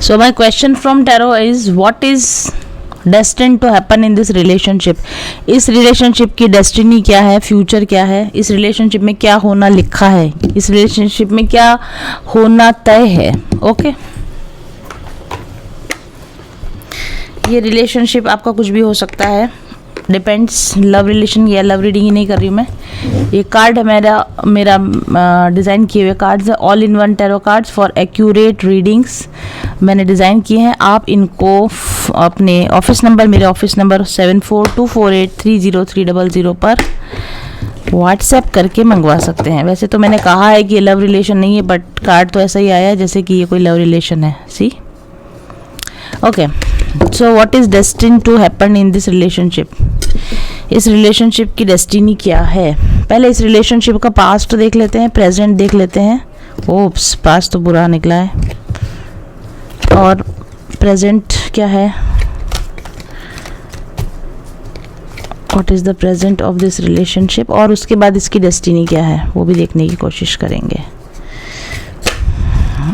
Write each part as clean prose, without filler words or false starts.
So my question from tarot is, what is destined to happen in this relationship? इस relationship की destiny क्या है, future क्या है, इस रिलेशनशिप में क्या होना लिखा है, इस रिलेशनशिप में क्या होना तय है. ओके, ये रिलेशनशिप आपका कुछ भी हो सकता है, डिपेंड्स. लव रिलेशन या लव रीडिंग ही नहीं कर रही हूँ मैं. ये कार्ड है मेरा डिज़ाइन किए हुए कार्ड्स है, all in one tarot cards for accurate readings मैंने डिज़ाइन किए हैं. आप इनको अपने ऑफिस नंबर, मेरे ऑफिस नंबर 7424830300 पर व्हाट्सएप करके मंगवा सकते हैं. वैसे तो मैंने कहा है कि ये लव रिलेशन नहीं है, बट कार्ड तो ऐसा ही आया है जैसे कि ये कोई लव रिलेशन है. See, okay. So what is destined to happen in this relationship? इस रिलेशनशिप की डेस्टिनी क्या है? पहले इस रिलेशनशिप का पास्ट देख लेते हैं, प्रेजेंट देख लेते हैं. ओप्स, पास्ट तो बुरा निकला है. और प्रेजेंट क्या है? What is the present of this relationship? और उसके बाद इसकी डेस्टिनी क्या है वो भी देखने की कोशिश करेंगे.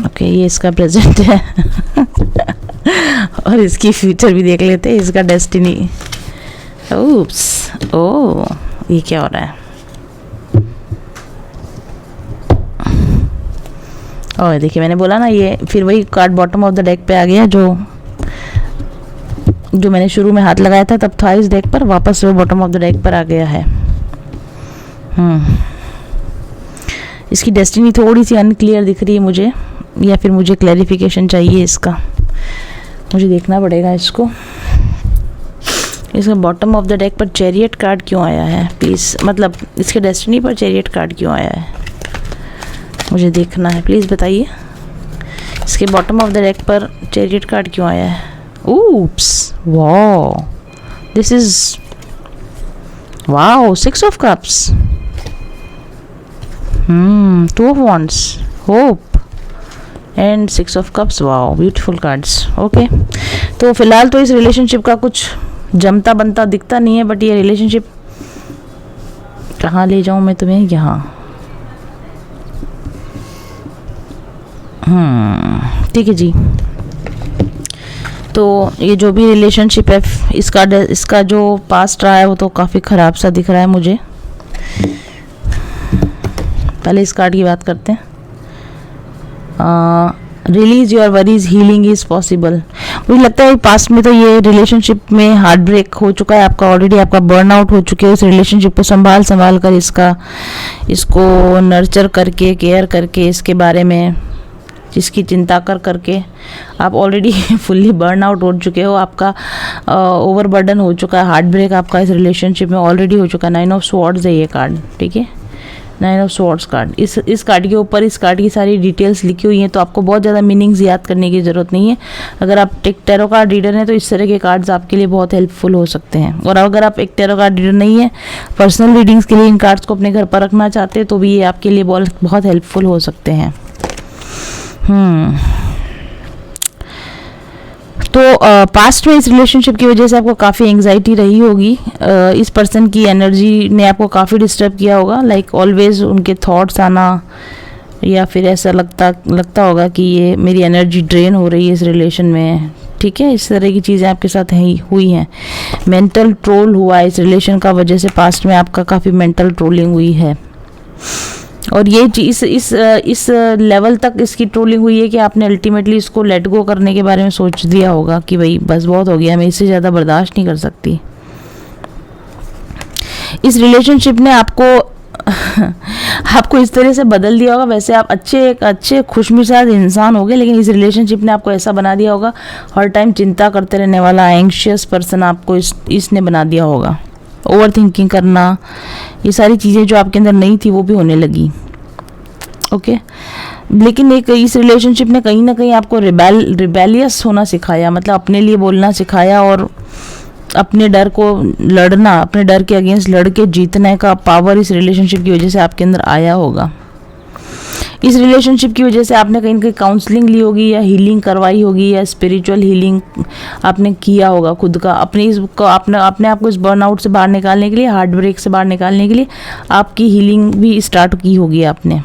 ओके, ये इसका प्रेजेंट है और इसकी फ्यूचर भी देख लेते हैं, इसका डेस्टिनी. ओप्स, ओ ये क्या हो रहा है? और देखिए, मैंने बोला ना, ये फिर वही card bottom of the deck पे आ गया जो मैंने शुरू में हाथ लगाया था तब था इस डेक पर, वापस वो बॉटम ऑफ द डेक पर आ गया है. इसकी डेस्टिनी थोड़ी सी अनक्लियर दिख रही है मुझे, या फिर मुझे क्लैरिफिकेशन चाहिए इसका. मुझे देखना पड़ेगा इसको. इसका बॉटम ऑफ द डेक पर चैरियट कार्ड क्यों आया है प्लीज़? मतलब इसके डेस्टिनी पर चैरियट कार्ड क्यों आया है मुझे देखना है, प्लीज़ बताइए. इसके बॉटम ऑफ द डेक पर चैरियट कार्ड क्यों आया है? oops, wow, this is, wow, 6 of cups, 2 of wands, hope and 6 of cups. wow, beautiful cards. okay, तो फिलहाल तो इस रिलेशनशिप का कुछ जमता बनता दिखता नहीं है, बट ये रिलेशनशिप कहाँ ले जाऊँ मैं तुम्हें? यहाँ. ठीक है जी. तो ये जो भी रिलेशनशिप है, इसका जो पास्ट रहा है वो तो काफ़ी ख़राब सा दिख रहा है मुझे. पहले इस कार्ड की बात करते हैं. Release your worries, healing is possible. मुझे लगता है पास्ट में तो ये रिलेशनशिप में हार्ट ब्रेक हो चुका है आपका ऑलरेडी, आपका बर्न आउट हो चुके हो. इस रिलेशनशिप को संभाल कर इसको नर्चर करके, केयर करके, इसके बारे में इसकी चिंता करके आप ऑलरेडी फुल्ली बर्न आउट हो चुके हो. आपका ओवरबर्डन हो चुका है, हार्ट ब्रेक आपका इस रिलेशनशिप में ऑलरेडी हो चुका है. 9 ऑफ स्वॉर्ड्स है ये कार्ड, ठीक है, 9 ऑफ स्वॉर्ड्स कार्ड. इस कार्ड के ऊपर इस कार्ड की सारी डिटेल्स लिखी हुई हैं, तो आपको बहुत ज़्यादा मीनिंग्स याद करने की ज़रूरत नहीं है. अगर आप एक टैरो कार्ड रीडर हैं तो इस तरह के कार्ड्स आपके लिए बहुत हेल्पफुल हो सकते हैं. और अगर आप एक टैरो कार्ड रीडर नहीं है, पर्सनल रीडिंग्स के लिए इन कार्ड्स को अपने घर पर रखना चाहते हैं, तो भी ये आपके लिए बहुत हेल्पफुल हो सकते हैं. तो पास्ट में इस रिलेशनशिप की वजह से आपको काफ़ी एंग्जाइटी रही होगी. इस पर्सन की एनर्जी ने आपको काफ़ी डिस्टर्ब किया होगा. लाइक ऑलवेज उनके थॉट्स आना, या फिर ऐसा लगता होगा कि ये मेरी एनर्जी ड्रेन हो रही है इस रिलेशन में. ठीक है, इस तरह की चीज़ें आपके साथ हुई हैं. मेंटल ट्रोल हुआ है इस रिलेशन का वजह से. पास्ट में आपका काफ़ी मेंटल ट्रोलिंग हुई है, और ये इस लेवल तक इसकी ट्रोलिंग हुई है कि आपने अल्टीमेटली इसको लेट गो करने के बारे में सोच दिया होगा कि भाई बस बहुत हो गया, मैं इससे ज़्यादा बर्दाश्त नहीं कर सकती. इस रिलेशनशिप ने आपको इस तरह से बदल दिया होगा. वैसे आप अच्छे खुशमिजाज इंसान हो गए, लेकिन इस रिलेशनशिप ने आपको ऐसा बना दिया होगा, हर टाइम चिंता करते रहने वाला एंग्शियस पर्सन आपको इसने बना दिया होगा. ओवर थिंकिंग करना, ये सारी चीज़ें जो आपके अंदर नहीं थी वो भी होने लगी. ओके, लेकिन इस रिलेशनशिप ने कहीं ना कहीं आपको रिबेलियस होना सिखाया, मतलब अपने लिए बोलना सिखाया, और अपने डर को लड़ना, अपने डर के अगेंस्ट लड़ के जीतने का पावर इस रिलेशनशिप की वजह से आपके अंदर आया होगा. इस रिलेशनशिप की वजह से आपने कहीं ना कहीं काउंसलिंग ली होगी, या हीलिंग करवाई होगी, या स्पिरिचुअल हीलिंग आपने किया होगा खुद का. अपने आप को इस बर्नआउट से बाहर निकालने के लिए, हार्ट ब्रेक से बाहर निकालने के लिए आपकी हीलिंग भी स्टार्ट की होगी आपने.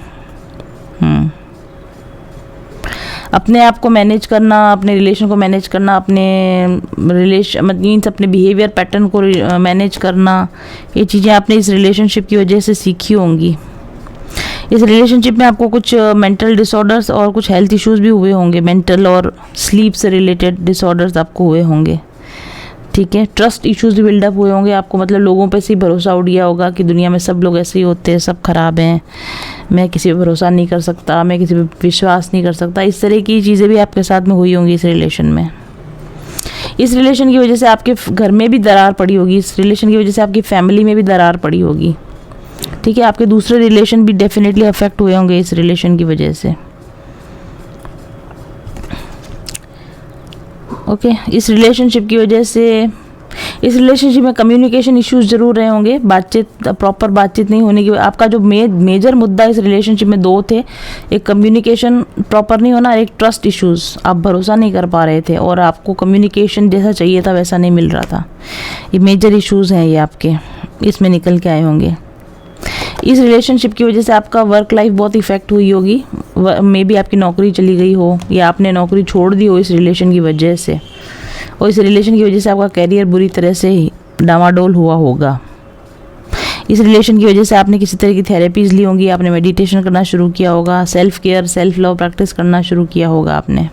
अपने आप को मैनेज करना, अपने रिलेशन को मैनेज करना, अपने मीन्स अपने बिहेवियर पैटर्न को मैनेज करना, ये चीज़ें आपने इस रिलेशनशिप की वजह से सीखी होंगी। इस रिलेशनशिप में आपको कुछ मेंटल डिसऑर्डर्स और कुछ हेल्थ इश्यूज भी हुए होंगे, मेंटल और स्लीप से रिलेटेड डिसऑर्डर्स आपको हुए होंगे, ठीक है। ट्रस्ट इश्यूज भी बिल्डअप हुए होंगे आपको, मतलब लोगों पे से भरोसा उठ गया होगा कि दुनिया में सब लोग ऐसे ही होते हैं, सब खराब हैं, मैं किसी पे भरोसा नहीं कर सकता, मैं किसी पे विश्वास नहीं कर सकता। इस तरह की चीज़ें भी आपके साथ में हुई होंगी इस रिलेशन में। इस रिलेशन की वजह से आपके घर में भी दरार पड़ी होगी, इस रिलेशन की वजह से आपकी फैमिली में भी दरार पड़ी होगी, ठीक है। आपके दूसरे रिलेशन भी डेफिनेटली अफेक्ट हुए होंगे इस रिलेशन की वजह से, ओके। इस रिलेशनशिप की वजह से इस रिलेशनशिप में कम्युनिकेशन इश्यूज जरूर रहे होंगे, प्रॉपर बातचीत नहीं होने की। आपका जो मेजर मुद्दा इस रिलेशनशिप में दो थे, एक कम्युनिकेशन प्रॉपर नहीं होना और एक ट्रस्ट इश्यूज, आप भरोसा नहीं कर पा रहे थे और आपको कम्युनिकेशन जैसा चाहिए था वैसा नहीं मिल रहा था। ये मेजर इश्यूज हैं, ये आपके इसमें निकल के आए होंगे। इस रिलेशनशिप की वजह से आपका वर्क लाइफ बहुत इफेक्ट हुई होगी, मे बी आपकी नौकरी चली गई हो या आपने नौकरी छोड़ दी हो इस रिलेशन की वजह से, और इस रिलेशन की वजह से आपका कैरियर बुरी तरह से डामाडोल हुआ होगा। इस रिलेशन की वजह से आपने किसी तरह की थेरेपीज़ ली होंगी, आपने मेडिटेशन करना शुरू किया होगा, self care self love practice करना शुरू किया होगा, आपने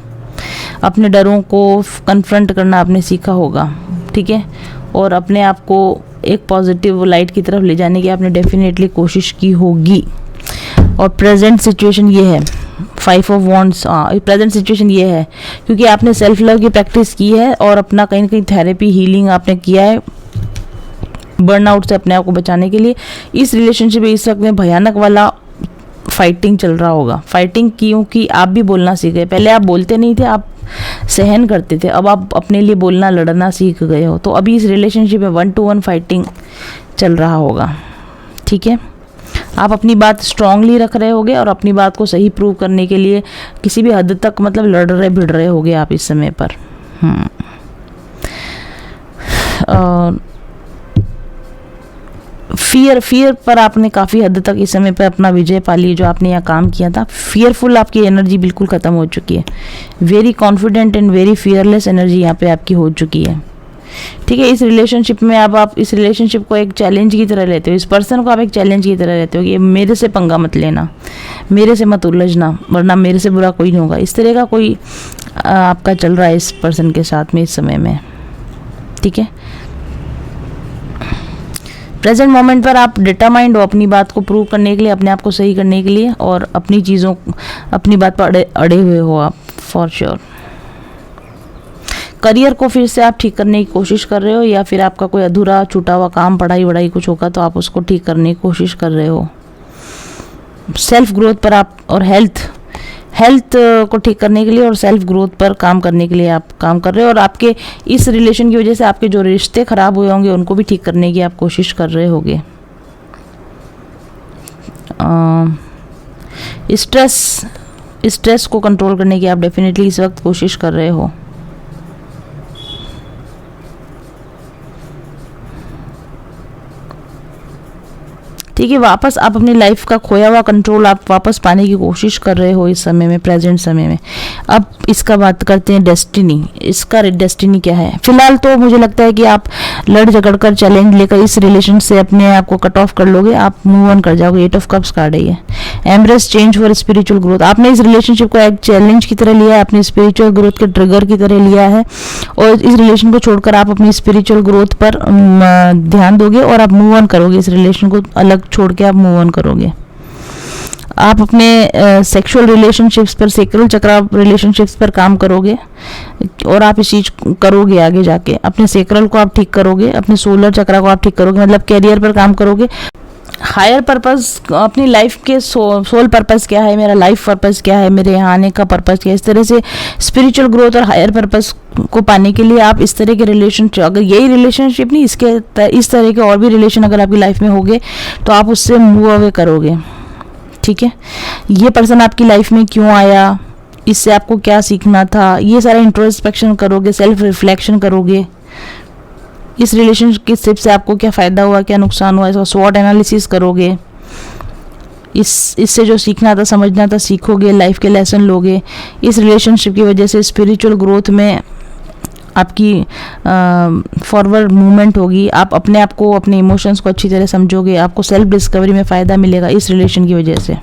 अपने डरों को कन्फ्रंट करना आपने सीखा होगा, ठीक है। और अपने आप को एक पॉजिटिव लाइट की तरफ ले जाने की आपने डेफिनेटली कोशिश की होगी। और प्रेजेंट सिचुएशन ये है, 5 ऑफ वॉन्ड्स, प्रेजेंट सिचुएशन ये है क्योंकि आपने सेल्फ लव की प्रैक्टिस की है और अपना कहीं ना कहीं थेरेपी हीलिंग आपने किया है बर्नआउट से अपने आप को बचाने के लिए। इस रिलेशनशिप में इस वक्त में भयानक वाला फाइटिंग चल रहा होगा। फाइटिंग क्योंकि आप भी बोलना सीख गए, पहले आप बोलते नहीं थे, आप सहन करते थे, अब आप अपने लिए बोलना लड़ना सीख गए हो। तो अभी इस रिलेशनशिप में 1-to-1 फाइटिंग चल रहा होगा, ठीक है। आप अपनी बात स्ट्रांगली रख रहे होगे और अपनी बात को सही प्रूव करने के लिए किसी भी हद तक मतलब लड़ रहे भिड़ रहे होगे आप इस समय पर। फियर पर आपने काफ़ी हद तक इस समय पर अपना विजय पा ली, जो आपने यहाँ काम किया था। फियरफुल आपकी एनर्जी बिल्कुल ख़त्म हो चुकी है, very confident and very fearless energy यहाँ पे आपकी हो चुकी है, ठीक है। इस रिलेशनशिप में अब आप इस रिलेशनशिप को एक चैलेंज की तरह लेते हो, इस पर्सन को आप एक चैलेंज की तरह लेते हो कि मेरे से पंगा मत लेना, मेरे से मत उलझना, वरना मेरे से बुरा कोई नहीं होगा। इस तरह का कोई आपका चल रहा है इस पर्सन के साथ में इस समय में, ठीक है। प्रेजेंट मोमेंट पर आप डिटरमाइंड हो अपनी बात को प्रूव करने के लिए, अपने आप को सही करने के लिए, और अपनी चीज़ों अपनी बात पर अड़े हुए हो आप फॉर श्योर। करियर को फिर से आप ठीक करने की कोशिश कर रहे हो, या फिर आपका कोई अधूरा छूटा हुआ काम पढ़ाई वढ़ाई कुछ होगा तो आप उसको ठीक करने की कोशिश कर रहे हो। सेल्फ ग्रोथ पर आप और हेल्थ को ठीक करने के लिए और सेल्फ ग्रोथ पर काम करने के लिए आप काम कर रहे हो। और आपके इस रिलेशन की वजह से आपके जो रिश्ते खराब हुए होंगे उनको भी ठीक करने की आप कोशिश कर रहे होगे। स्ट्रेस को कंट्रोल करने की आप डेफिनेटली इस वक्त कोशिश कर रहे हो। ठीक है, वापस आप अपनी लाइफ का खोया हुआ कंट्रोल आप वापस पाने की कोशिश कर रहे हो इस समय में, प्रेजेंट समय में। अब इसका बात करते हैं डेस्टिनी। इसका डेस्टिनी क्या है? फिलहाल तो मुझे लगता है कि आप लड़ झगड़ कर चैलेंज लेकर इस रिलेशन से अपने आप को कट ऑफ कर लोगे, आप मूव ऑन कर जाओगे। 8 ऑफ कप्स कार्ड है ये। Embrace change for spiritual growth. आपने इस रिलेशनशिप को एक चैलेंज की तरह लिया है, अपनी स्पिरिचुअल ग्रोथ के ट्रिगर की तरह लिया है, और इस रिलेशन को छोड़कर आप अपनी स्पिरिचुअल ग्रोथ पर ध्यान दोगे और आप मूव ऑन करोगे। इस रिलेशन को अलग छोड़ के आप मूव ऑन करोगे। आप अपने सेक्सुअल रिलेशनशिप्स पर, सेक्रल चक्रा रिलेशनशिप्स पर काम करोगे और आप इस चीज करोगे आगे जाके। अपने सेक्रल को आप ठीक करोगे, अपने सोलर चक्रा को आप ठीक करोगे, मतलब कैरियर पर काम करोगे। हायर पर्पस, अपनी लाइफ के सोल पर्पस क्या है, मेरा लाइफ पर्पस क्या है, मेरे यहाँ आने का पर्पस क्या है, इस तरह से स्पिरिचुअल ग्रोथ और हायर पर्पस को पाने के लिए आप इस तरह के रिलेशनशिप, अगर यही रिलेशनशिप नहीं, इस तरह के और भी रिलेशन अगर आपकी लाइफ में होंगे तो आप उससे मूव अवे करोगे। ठीक है, ये पर्सन आपकी लाइफ में क्यों आया, इससे आपको क्या सीखना था, ये सारा इंट्रोस्पेक्शन करोगे, सेल्फ रिफ्लेक्शन करोगे। इस रिलेशनशिप से आपको क्या फ़ायदा हुआ, क्या नुकसान हुआ, इसका स्वॉट एनालिसिस करोगे। इससे जो सीखना था, समझना था, सीखोगे, लाइफ के लेसन लोगे। इस रिलेशनशिप की वजह से स्पिरिचुअल ग्रोथ में आपकी फॉरवर्ड मूवमेंट होगी। आप अपने आप को, अपने इमोशंस को अच्छी तरह समझोगे। आपको सेल्फ डिस्कवरी में फ़ायदा मिलेगा इस रिलेशन की वजह से।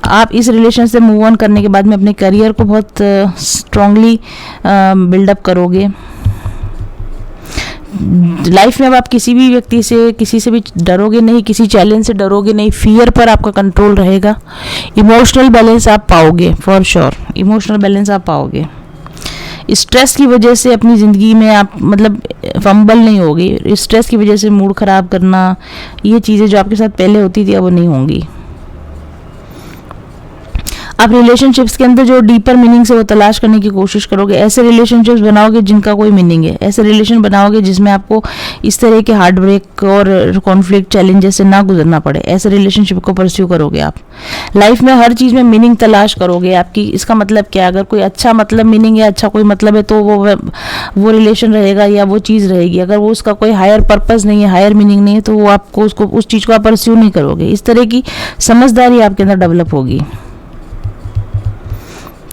आप इस रिलेशन से मूव ऑन करने के बाद में अपने करियर को बहुत स्ट्रांगली बिल्डअप करोगे। लाइफ में अब आप किसी भी व्यक्ति से, किसी से भी डरोगे नहीं, किसी चैलेंज से डरोगे नहीं। फियर पर आपका कंट्रोल रहेगा। इमोशनल बैलेंस आप पाओगे, फॉर श्योर इमोशनल बैलेंस आप पाओगे। स्ट्रेस की वजह से अपनी ज़िंदगी में आप मतलब फंबल नहीं होगी। स्ट्रेस की वजह से मूड ख़राब करना, ये चीज़ें जो आपके साथ पहले होती थी अब वो नहीं होंगी। आप रिलेशनशिप्स के अंदर जो डीपर मीनिंग से वो तलाश करने की कोशिश करोगे। ऐसे रिलेशनशिप्स बनाओगे जिनका कोई मीनिंग है। ऐसे रिलेशन बनाओगे जिसमें आपको इस तरह के हार्ट ब्रेक और कॉन्फ्लिक्ट चैलेंजेस से ना गुजरना पड़े। ऐसे रिलेशनशिप को परस्यू करोगे आप। लाइफ में हर चीज़ में मीनिंग तलाश करोगे आपकी। इसका मतलब क्या है? अगर कोई अच्छा मतलब मीनिंग है, अच्छा कोई मतलब है, तो वो रिलेशन रहेगा या वो चीज़ रहेगी। अगर वो उसका कोई हायर पर्पज़ नहीं है, हायर मीनिंग नहीं है, तो वो आपको उस चीज़ को आप परस्यू नहीं करोगे। इस तरह की समझदारी आपके अंदर डेवलप होगी।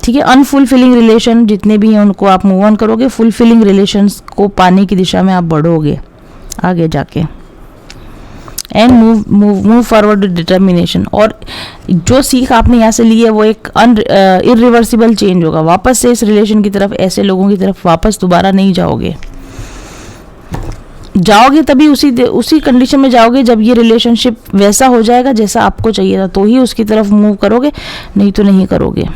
ठीक है। अनफुलफिलिंग रिलेशन जितने भी हैं उनको आप मूव ऑन करोगे। फुलफिलिंग रिलेशंस को पाने की दिशा में आप बढ़ोगे आगे जाके। And move forward with determination. और जो सीख आपने यहाँ से ली है वो एक इरिवर्सिबल चेंज होगा। वापस से इस रिलेशन की तरफ, ऐसे लोगों की तरफ वापस दोबारा नहीं जाओगे। जाओगे तभी उसी कंडीशन में जाओगे जब ये रिलेशनशिप वैसा हो जाएगा जैसा आपको चाहिए था, तो ही उसकी तरफ मूव करोगे, नहीं तो नहीं करोगे।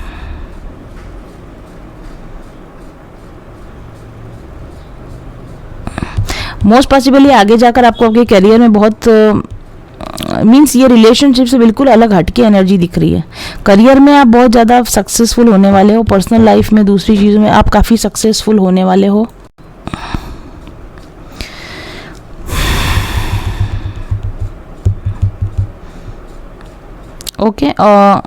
मोस्ट पॉसिबली आगे जाकर आपको आपके करियर में बहुत मीन्स ये रिलेशनशिप से बिल्कुल अलग हटके एनर्जी दिख रही है। करियर में आप बहुत ज़्यादा सक्सेसफुल होने वाले हो। पर्सनल लाइफ में, दूसरी चीज़ों में आप काफ़ी सक्सेसफुल होने वाले हो। ओके। और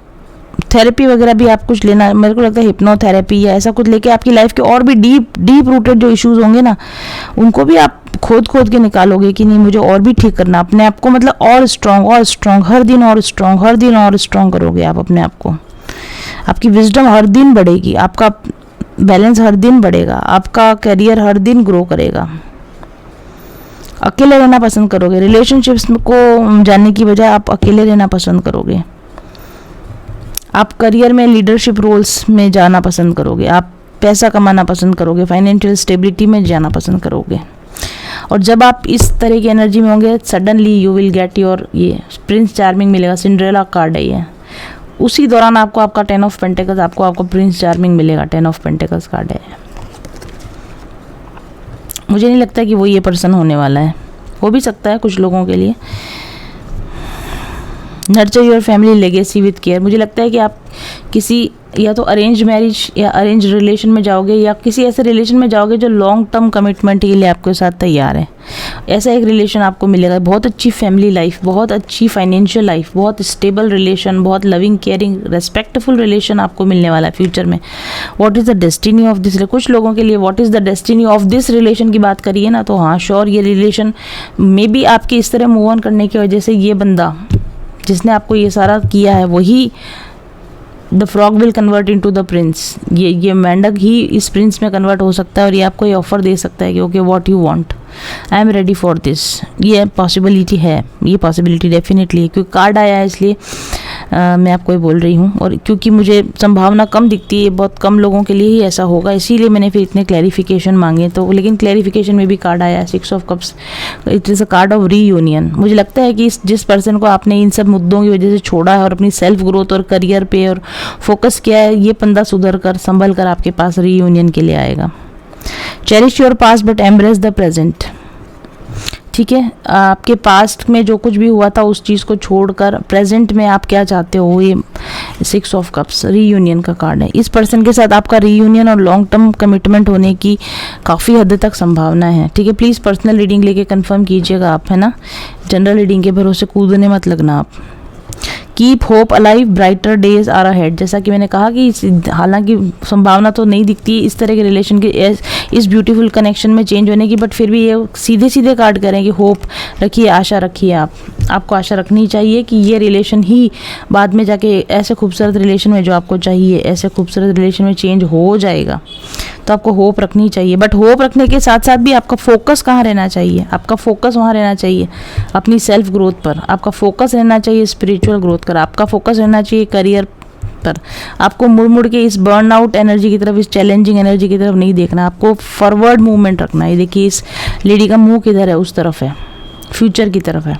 थेरेपी वगैरह भी आप कुछ लेना, मेरे को लगता है हिप्नोथेरेपी या ऐसा कुछ लेके आपकी लाइफ के और भी डीप रूटेड जो इश्यूज होंगे ना, उनको भी आप खोद के निकालोगे कि नहीं मुझे और भी ठीक करना। अपने आप को मतलब और स्ट्रॉन्ग हर दिन और स्ट्रॉन्ग करोगे आप अपने आप को। आपकी विजडम हर दिन बढ़ेगी, आपका बैलेंस हर दिन बढ़ेगा, आपका करियर हर दिन ग्रो करेगा। अकेले रहना पसंद करोगे। रिलेशनशिप्स को जानने की बजाय आप अकेले रहना पसंद करोगे। आप करियर में लीडरशिप रोल्स में जाना पसंद करोगे। आप पैसा कमाना पसंद करोगे। फाइनेंशियल स्टेबिलिटी में जाना पसंद करोगे। और जब आप इस तरह की एनर्जी में होंगे, suddenly you will get your ये प्रिंस चार्मिंग मिलेगा। सिंड्रेला कार्ड है ये। उसी दौरान आपको आपका 10 ऑफ पेंटिकल्स, आपको प्रिंस चार्मिंग मिलेगा। 10 ऑफ पेंटिकल्स कार्ड है। मुझे नहीं लगता कि वो ये पर्सन होने वाला है। हो भी सकता है कुछ लोगों के लिए। Nurture your family legacy with care. मुझे लगता है कि आप किसी या तो अरेंज मैरिज या अरेंज रिलेशन में जाओगे, या किसी ऐसे रिलेशन में जाओगे जो लॉन्ग टर्म कमिटमेंट के लिए आपके साथ तैयार है। ऐसा एक रिलेशन आपको मिलेगा। बहुत अच्छी फैमिली लाइफ, बहुत अच्छी फाइनेंशियल लाइफ, बहुत स्टेबल रिलेशन, बहुत लविंग, केयरिंग, रेस्पेक्टफुल रिलेशन आपको मिलने वाला है फ्यूचर में। What is the destiny of this, कुछ लोगों के लिए what is the destiny of this relation की बात करिए ना, तो हाँ श्योर ये रिलेशन मे बी आपकी इस तरह मूव ऑन करने की वजह से ये बंदा जिसने आपको ये सारा किया है वही the frog will convert into the Prince. ये मेंढक ही इस प्रिंस में कन्वर्ट हो सकता है और ये आपको ये ऑफर दे सकता है कि okay what you want, I am ready for this. ये पॉसिबिलिटी है, ये पॉसिबिलिटी डेफिनेटली है। क्योंकि कार्ड आया है इसलिए मैं आपको ये बोल रही हूँ। और क्योंकि मुझे संभावना कम दिखती है, बहुत कम लोगों के लिए ही ऐसा होगा, इसीलिए मैंने फिर इतने क्लैरिफिकेशन मांगे। तो लेकिन क्लैरिफिकेशन में भी कार्ड आया है 6 of cups. It is a card of reunion. मुझे लगता है कि जिस पर्सन को आपने इन सब मुद्दों की वजह से छोड़ा है और अपनी सेल्फ ग्रोथ और करियर पे और फोकस किया है, ये बंदा सुधर कर संभल कर आपके पास रीयूनियन के लिए आएगा। Cherish your past but embrace the present. ठीक है। आपके पास्ट में जो कुछ भी हुआ था उस चीज़ को छोड़कर प्रेजेंट में आप क्या चाहते हो, ये 6 ऑफ कप्स रीयूनियन का कार्ड है। इस पर्सन के साथ आपका रीयूनियन और लॉन्ग टर्म कमिटमेंट होने की काफ़ी हद तक संभावना है। ठीक है। प्लीज़ पर्सनल रीडिंग लेके कंफर्म कीजिएगा आप, है ना। जनरल रीडिंग के भरोसे कूदने मत लगना आप। Keep hope alive, brighter days are ahead. जैसा कि मैंने कहा कि हालांकि संभावना तो नहीं दिखती इस तरह के रिलेशन की, इस ब्यूटीफुल कनेक्शन में चेंज होने की, बट फिर भी ये सीधे सीधे कार्ड करें कि होप रखिए, आशा रखिए। आपको आशा रखनी चाहिए कि ये रिलेशन ही बाद में जाके ऐसे खूबसूरत रिलेशन में जो आपको चाहिए, ऐसे खूबसूरत रिलेशन में चेंज हो जाएगा। तो आपको होप रखनी चाहिए, बट होप रखने के साथ साथ भी आपका फोकस कहाँ रहना चाहिए? आपका फोकस वहाँ रहना चाहिए अपनी सेल्फ ग्रोथ पर, आपका फोकस रहना चाहिए स्पिरिचुअल ग्रोथ पर, आपका फोकस रहना चाहिए करियर पर। आपको मुड़ मुड़ के इस बर्न आउट एनर्जी की तरफ, इस चैलेंजिंग एनर्जी की तरफ नहीं देखना, आपको फॉरवर्ड मूवमेंट रखना है। ये देखिए इस लेडी का मुंह किधर है? उस तरफ है, फ्यूचर की तरफ है।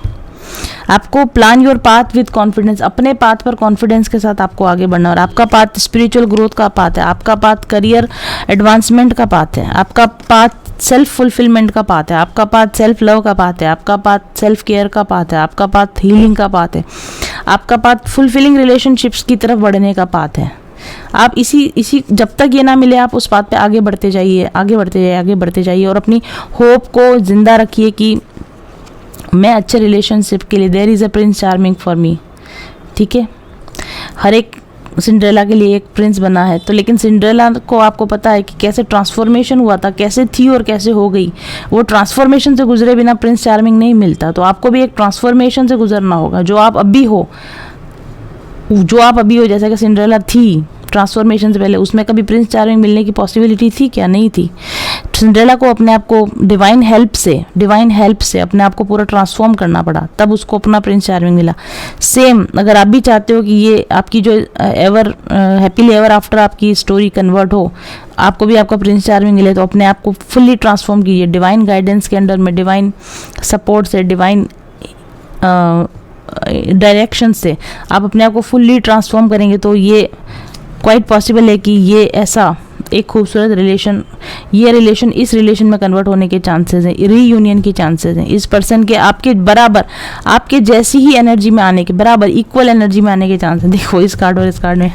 आपको plan your path with confidence, अपने पाथ पर कॉन्फिडेंस के साथ आपको आगे बढ़ना। और आपका पाथ स्पिरिचुअल ग्रोथ का पाथ है, आपका पाथ करियर एडवांसमेंट का पाथ है, आपका पाथ सेल्फ फुलफिलमेंट का पाथ है, आपका पाथ सेल्फ लव का पाथ है, आपका पाथ सेल्फ केयर का पाथ है, आपका पाथ हीलिंग का पाथ है, आपका पाथ फुलफिलिंग रिलेशनशिप्स की तरफ बढ़ने का पाथ है। आप इसी जब तक ये ना मिले आप उस पाथ पे आगे बढ़ते जाइए, आगे बढ़ते जाइए, आगे बढ़ते जाइए। और अपनी होप को जिंदा रखिए कि मैं अच्छे रिलेशनशिप के लिए, there is a prince charming for me. ठीक है, हर एक सिंड्रेला के लिए एक प्रिंस बना है, तो लेकिन सिंड्रेला को आपको पता है कि कैसे ट्रांसफॉर्मेशन हुआ था, कैसे थी और कैसे हो गई। वो ट्रांसफॉर्मेशन से गुजरे बिना प्रिंस चार्मिंग नहीं मिलता। तो आपको भी एक ट्रांसफॉर्मेशन से गुजरना होगा। जो आप अभी हो, जैसा कि सिंड्रेला थी ट्रांसफॉर्मेशन से पहले, उसमें कभी प्रिंस चार्मिंग मिलने की पॉसिबिलिटी थी क्या? नहीं थी। सिंड्रेला को अपने आप को डिवाइन हेल्प से अपने आप को पूरा ट्रांसफॉर्म करना पड़ा, तब उसको अपना प्रिंस चार्मिंग मिला। सेम अगर आप भी चाहते हो कि ये आपकी जो एवर हैप्पीली एवर आफ्टर आपकी स्टोरी कन्वर्ट हो, आपको भी आपका प्रिंस चार्मिंग मिले, तो अपने आप को फुल्ली ट्रांसफॉर्म कीजिए डिवाइन गाइडेंस के अंडर में, डिवाइन सपोर्ट से, डिवाइन डायरेक्शन से आप अपने आप को फुल्ली ट्रांसफॉर्म करेंगे। तो ये क्वाइट पॉसिबल है कि ये ऐसा एक खूबसूरत रिलेशन, ये रिलेशन इस रिलेशन में कन्वर्ट होने के चांसेस हैं, रीयूनियन के चांसेस हैं। इस पर्सन के आपके बराबर, आपके जैसी ही एनर्जी में आने के, बराबर इक्वल एनर्जी में आने के चांस हैं। देखो इस कार्ड और इस कार्ड में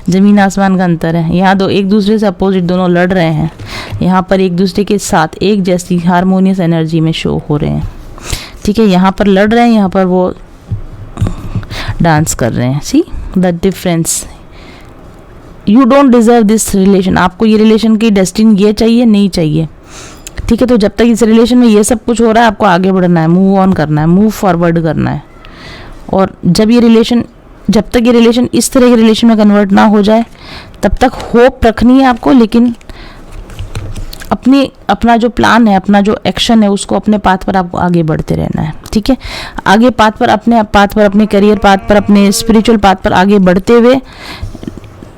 ज़मीन आसमान का अंतर है। यहाँ दो एक दूसरे से अपोजिट दोनों लड़ रहे हैं, यहाँ पर एक दूसरे के साथ एक जैसी हारमोनियस एनर्जी में शो हो रहे हैं। ठीक है, यहाँ पर लड़ रहे हैं, यहाँ पर वो डांस कर रहे हैं। See the difference. You don't deserve this relation. आपको ये रिलेशन की डेस्टिनी ये चाहिए नहीं चाहिए। ठीक है, तो जब तक इस रिलेशन में ये सब कुछ हो रहा है, आपको आगे बढ़ना है, मूव ऑन करना है, मूव फॉरवर्ड करना है। और जब तक ये रिलेशन इस तरह के रिलेशन में कन्वर्ट ना हो जाए, तब तक होप रखनी है आपको। लेकिन अपना जो प्लान है, अपना जो एक्शन है, उसको अपने पाथ पर आपको आगे बढ़ते रहना है। ठीक है, आगे पाथ पर, अपने करियर पाथ पर, अपने स्पिरिचुअल पाथ पर आगे बढ़ते हुए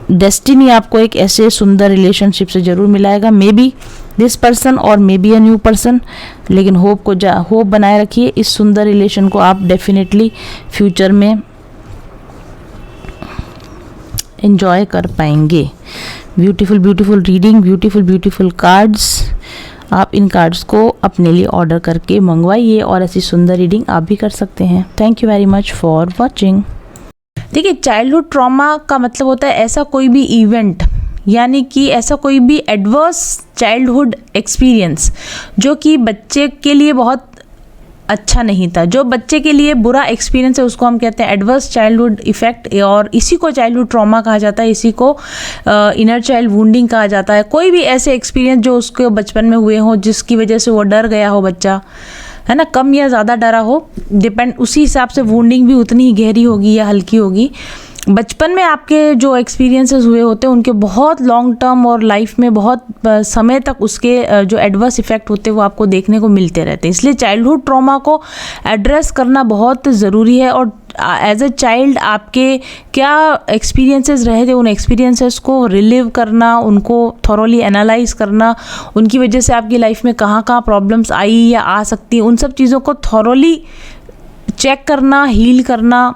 डेस्टिनी आपको एक ऐसे सुंदर रिलेशनशिप से जरूर मिलाएगा। मे बी दिस पर्सन और may be a new person, लेकिन होप बनाए रखिए। इस सुंदर रिलेशन को आप डेफिनेटली फ्यूचर में एंजॉय कर पाएंगे। Beautiful beautiful reading, beautiful cards. आप इन कार्ड्स को अपने लिए ऑर्डर करके मंगवाइए और ऐसी सुंदर रीडिंग आप भी कर सकते हैं। Thank you very much for watching. देखिए, चाइल्डहुड ट्रॉमा का मतलब होता है ऐसा कोई भी इवेंट, यानी कि ऐसा कोई भी एडवर्स चाइल्डहुड एक्सपीरियंस जो कि बच्चे के लिए बहुत अच्छा नहीं था, जो बच्चे के लिए बुरा एक्सपीरियंस है, उसको हम कहते हैं एडवर्स चाइल्डहुड इफेक्ट। और इसी को चाइल्डहुड ट्रॉमा कहा जाता है, इसी को इनर चाइल्ड वुंडिंग कहा जाता है। कोई भी ऐसे एक्सपीरियंस जो उसके बचपन में हुए हो, जिसकी वजह से वो डर गया हो बच्चा, है ना, कम या ज़्यादा डरा हो, डिपेंड, उसी हिसाब से वुंडिंग भी उतनी ही गहरी होगी या हल्की होगी। बचपन में आपके जो एक्सपीरियंसेस हुए होते हैं, उनके बहुत लॉन्ग टर्म और लाइफ में बहुत समय तक उसके जो एडवर्स इफेक्ट होते हैं वो आपको देखने को मिलते रहते हैं। इसलिए चाइल्डहुड ट्रॉमा को एड्रेस करना बहुत ज़रूरी है। और एज अ चाइल्ड आपके क्या एक्सपीरियंसेस रहे थे, उन एक्सपीरियंसेस को रिलीव करना, उनको थॉरोली एनालाइज करना, उनकी वजह से आपकी लाइफ में कहाँ कहाँ प्रॉब्लम्स आई या आ सकती हैं, उन सब चीज़ों को थॉरोली चेक करना, हील करना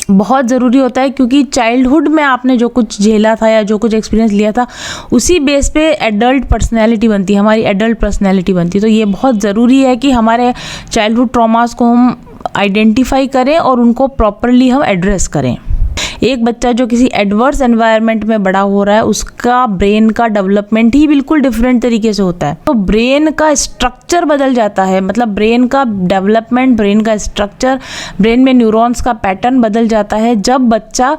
बहुत ज़रूरी होता है। क्योंकि चाइल्डहुड में आपने जो कुछ झेला था या जो कुछ एक्सपीरियंस लिया था, उसी बेस पे एडल्ट पर्सनैलिटी बनती है, हमारी एडल्ट पर्सनैलिटी बनती है। तो ये बहुत ज़रूरी है कि हमारे चाइल्डहुड ट्रॉमास को हम आइडेंटिफाई करें और उनको प्रॉपरली हम एड्रेस करें। एक बच्चा जो किसी एडवर्स एनवायरनमेंट में बड़ा हो रहा है, उसका ब्रेन का डेवलपमेंट ही बिल्कुल डिफरेंट तरीके से होता है। तो ब्रेन का स्ट्रक्चर बदल जाता है, मतलब ब्रेन का डेवलपमेंट, ब्रेन का स्ट्रक्चर, ब्रेन में न्यूरॉन्स का पैटर्न बदल जाता है जब बच्चा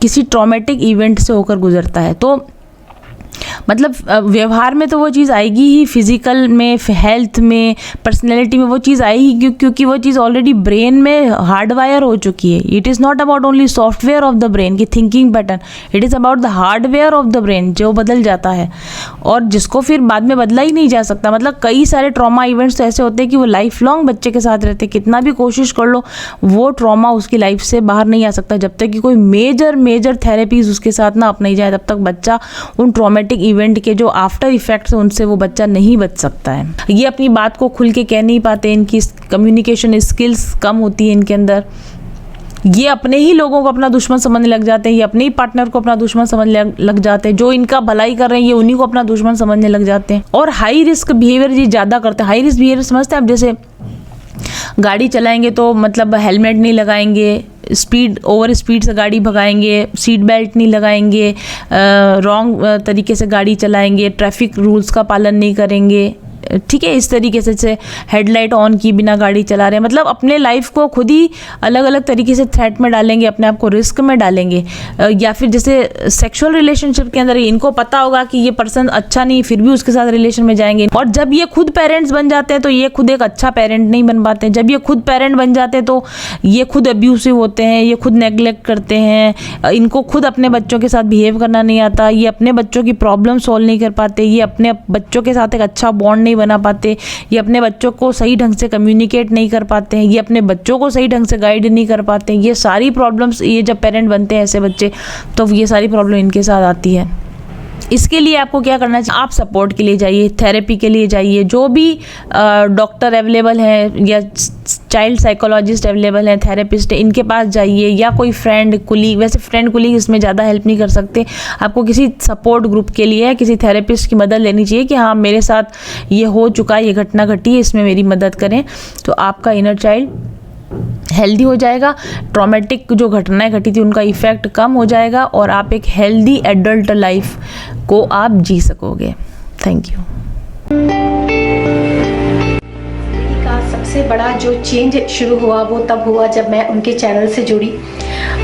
किसी ट्रॉमेटिक इवेंट से होकर गुजरता है। तो मतलब व्यवहार में तो वो चीज़ आएगी ही, फिजिकल में, हेल्थ में, पर्सनैलिटी में वो चीज़ आएगी, क्योंकि वो चीज़ ऑलरेडी ब्रेन में हार्डवायर हो चुकी है। It is not about only software of the brain की thinking pattern, it is about the hardware of the brain जो बदल जाता है और जिसको फिर बाद में बदला ही नहीं जा सकता। मतलब कई सारे ट्रॉमा इवेंट्स तो ऐसे होते हैं कि वो लाइफ लॉन्ग बच्चे के साथ रहते हैं, कितना भी कोशिश कर लो वो ट्रॉमा उसकी लाइफ से बाहर नहीं आ सकता। जब तक कि कोई मेजर थेरेपीज उसके साथ ना अपनाई जाए तब तक बच्चा उन ट्रॉमेटिक इवेंट के जो आफ्टर इफेक्ट्स हैं उनसे वो बच्चा नहीं बच सकता है। ये अपनी बात को खुल के कह नहीं पाते, इनकी कम्युनिकेशन स्किल्स कम होती है इनके अंदर, ये अपने ही लोगों को अपना दुश्मन समझने लग जाते हैं, ये अपने ही पार्टनर को अपना दुश्मन समझने लग जाते हैं, जो इनका भलाई कर रहे हैं ये उन्हीं को अपना दुश्मन समझने लग जाते हैं। और हाई रिस्क बिहेवियर ये ज़्यादा करते हैं। हाई रिस्क बिहेवियर समझते हैं आप, जैसे गाड़ी चलाएंगे तो मतलब हेलमेट नहीं लगाएंगे, ओवर स्पीड से गाड़ी भगाएंगे, सीट बेल्ट नहीं लगाएंगे, रॉन्ग तरीके से गाड़ी चलाएंगे, ट्रैफिक रूल्स का पालन नहीं करेंगे, ठीक है, इस तरीके से हेडलाइट ऑन की बिना गाड़ी चला रहे हैं। मतलब अपने लाइफ को खुद ही अलग अलग तरीके से थ्रेट में डालेंगे, अपने आप को रिस्क में डालेंगे। या फिर जैसे सेक्सुअल रिलेशनशिप के अंदर इनको पता होगा कि ये पर्सन अच्छा नहीं, फिर भी उसके साथ रिलेशन में जाएंगे। और जब ये खुद पेरेंट्स बन जाते हैं तो ये खुद एक अच्छा पेरेंट नहीं बन पाते। जब ये खुद पेरेंट बन जाते हैं तो ये खुद अब्यूसिव होते हैं, ये खुद नेग्लेक्ट करते हैं, इनको खुद अपने बच्चों के साथ बिहेव करना नहीं आता, ये अपने बच्चों की प्रॉब्लम सॉल्व नहीं कर पाते, ये अपने बच्चों के साथ एक अच्छा बॉन्ड नहीं बना पाते, ये अपने बच्चों को सही ढंग से कम्युनिकेट नहीं कर पाते हैं, ये अपने बच्चों को सही ढंग से गाइड नहीं कर पाते हैं। ये सारी प्रॉब्लम्स, ये जब पेरेंट बनते हैं ऐसे बच्चे, तो ये सारी प्रॉब्लम इनके साथ आती है। इसके लिए आपको क्या करना चाहिए, आप सपोर्ट के लिए जाइए, थेरेपी के लिए जाइए, जो भी डॉक्टर अवेलेबल है या चाइल्ड साइकोलॉजिस्ट अवेलेबल है, थेरेपिस्ट है, इनके पास जाइए, या कोई फ्रेंड कुलीग, वैसे फ्रेंड कुलीग इसमें ज़्यादा हेल्प नहीं कर सकते, आपको किसी सपोर्ट ग्रुप के लिए किसी थेरेपिस्ट की मदद लेनी चाहिए कि हाँ मेरे साथ ये हो चुका है, ये घटना घटी है, इसमें मेरी मदद करें, तो आपका इनर चाइल्ड हेल्दी हो जाएगा, ट्रॉमेटिक जो घटनाएं घटी थी उनका इफ़ेक्ट कम हो जाएगा और आप एक हेल्दी एडल्ट लाइफ को आप जी सकोगे। Thank you. का सबसे बड़ा जो चेंज शुरू हुआ वो तब हुआ जब मैं उनके चैनल से जुड़ी,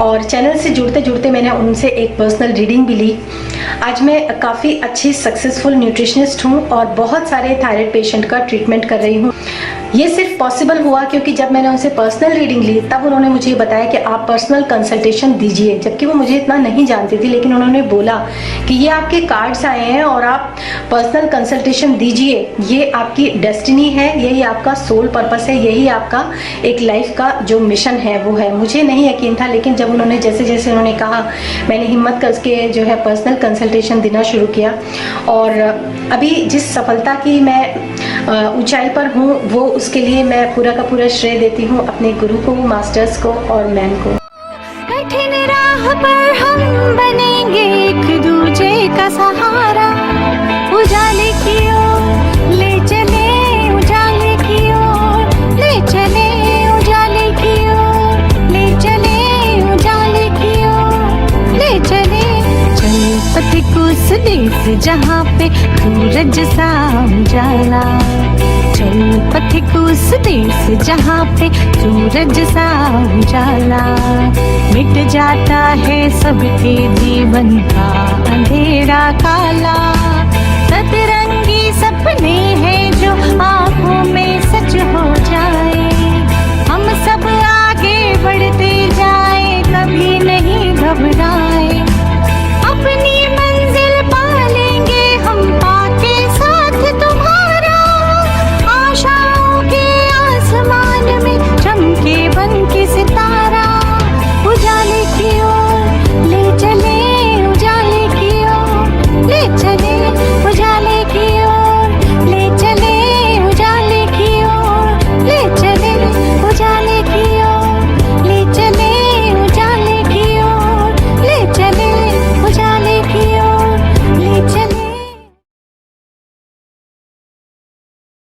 और चैनल से जुड़ते जुड़ते मैंने उनसे एक पर्सनल रीडिंग भी ली। आज मैं काफ़ी अच्छी सक्सेसफुल न्यूट्रिशनिस्ट हूँ और बहुत सारे थायराइड पेशेंट का ट्रीटमेंट कर रही हूँ। ये सिर्फ पॉसिबल हुआ क्योंकि जब मैंने उनसे पर्सनल रीडिंग ली तब उन्होंने मुझे बताया कि आप पर्सनल कंसल्टेशन दीजिए, जबकि वो मुझे इतना नहीं जानती थी, लेकिन उन्होंने बोला कि ये आपके कार्ड्स आए हैं और आप पर्सनल कंसल्टेशन दीजिए, ये आपकी डेस्टिनी है, यही आपका सोल पर्पस है, यही आपका एक लाइफ का जो मिशन है वो है। मुझे नहीं यकीन था, लेकिन जब उन्होंने जैसे उन्होंने कहा, मैंने हिम्मत करके जो है पर्सनल कंसल्टेशन देना शुरू किया और अभी जिस सफलता की मैं ऊंचाई पर हूँ वो उसके लिए मैं पूरा का पूरा श्रेय देती हूँ अपने गुरु को, मास्टर्स को और मैम को। कठिन राह पर हम बनेंगे एक दूजे का सहारा, उजाले की ओर ले चले, उजाले की ओर ले चले, उजाले की ओर ले चले, उजाले की ओर ले चले। चल पथिक उस देश जहाँ पे सूरज सा उजाला, चल पथिक उस देश जहाँ पे सूरज सा उजाला, मिट जाता है सबके जीवन का अंधेरा काला।